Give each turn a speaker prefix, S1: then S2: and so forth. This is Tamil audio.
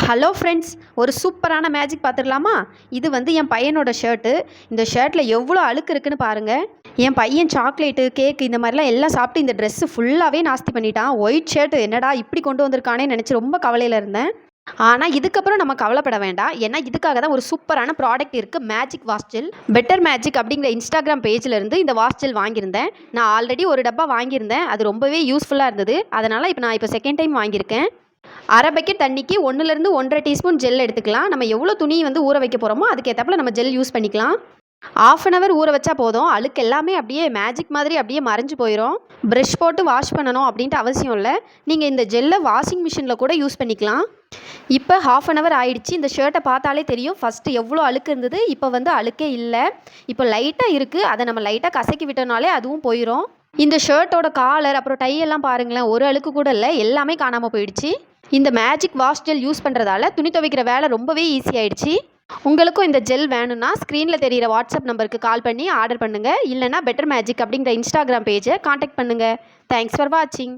S1: ஹலோ ஃப்ரெண்ட்ஸ், ஒரு சூப்பரான மேஜிக் பார்த்துடலாமா? இது வந்து என் பையனோட ஷர்ட்டு. இந்த ஷர்ட்டில் எவ்வளோ அழுக்கு இருக்குன்னு பாருங்கள். என் பையன் சாக்லேட்டு, கேக்கு இந்த மாதிரிலாம் எல்லாம் சாப்பிட்டு இந்த ட்ரெஸ்ஸு ஃபுல்லாகவே நாஸ்தி பண்ணிட்டான். ஒயிட் ஷர்ட் என்னடா இப்படி கொண்டு வந்திருக்கானே நினச்சி ரொம்ப கவலையில் இருந்தேன். ஆனால் இதுக்கப்புறம் நம்ம கவலைப்பட வேண்டாம். ஏன்னா இதுக்காக தான் ஒரு சூப்பரான ப்ராடக்ட் இருக்குது, magic wash gel. Better magic அப்படிங்கிற இன்ஸ்டாகிராம் பேஜிலேருந்து இந்த வாஷ் ஜெல் வாங்கியிருந்தேன். நான் ஆல்ரெடி ஒரு டப்பா வாங்கியிருந்தேன். அது ரொம்பவே யூஸ்ஃபுல்லாக இருந்தது. அதனால் நான் செகண்ட் டைம் வாங்கியிருக்கேன். அரை பக்கெட் தண்ணிக்கு 1லேருந்து 1.5 டீஸ்பூன் ஜெல் எடுத்துக்கலாம். நம்ம எவ்வளோ துணி வந்து ஊற வைக்க போகிறோமோ அதுக்கேற்றாப்புல நம்ம ஜெல் யூஸ் பண்ணிக்கலாம். 1/2 hour ஊற வச்சா போதும். அழுக்கு எல்லாமே அப்படியே மேஜிக் மாதிரி அப்படியே மறைஞ்சு போயிடும். ப்ரஷ் போட்டு வாஷ் பண்ணணும் அப்படின்ட்டு அவசியம் இல்லை. நீங்கள் இந்த ஜெல்லை வாஷிங் மிஷினில் கூட யூஸ் பண்ணிக்கலாம். இப்போ 1/2 hour ஆயிடுச்சு. இந்த ஷர்ட்டை பார்த்தாலே தெரியும் ஃபஸ்ட்டு எவ்வளோ அழுக்கு இருந்தது, இப்போ வந்து அழுக்கே இல்லை. இப்போ லைட்டாக இருக்குது, அதை நம்ம லைட்டாக கசக்கி விட்டோனாலே அதுவும் போயிடும். இந்த ஷர்ட்டோட காலர் அப்புறம் டை எல்லாம் பாருங்களேன், ஒரு அழுக்கு கூட இல்லை, எல்லாமே காணாமல் போயிடுச்சு. இந்த மேஜிக் வாஷ் ஜெல் யூஸ் பண்ணுறதால துணி துவைக்கிற வேலை ரொம்பவே ஈஸியாகிடுச்சு. உங்களுக்கும் இந்த ஜெல் வேணும்னா ஸ்க்ரீனில் தெரிகிற வாட்ஸ்அப் நம்பருக்கு கால் பண்ணி ஆர்டர் பண்ணுங்கள். இல்லைனா பெட்டர் மேஜிக் அப்படிங்கிற இன்ஸ்டாகிராம் பேஜை காண்டாக்ட் பண்ணுங்கள். தேங்க்ஸ் ஃபார் வாட்சிங்.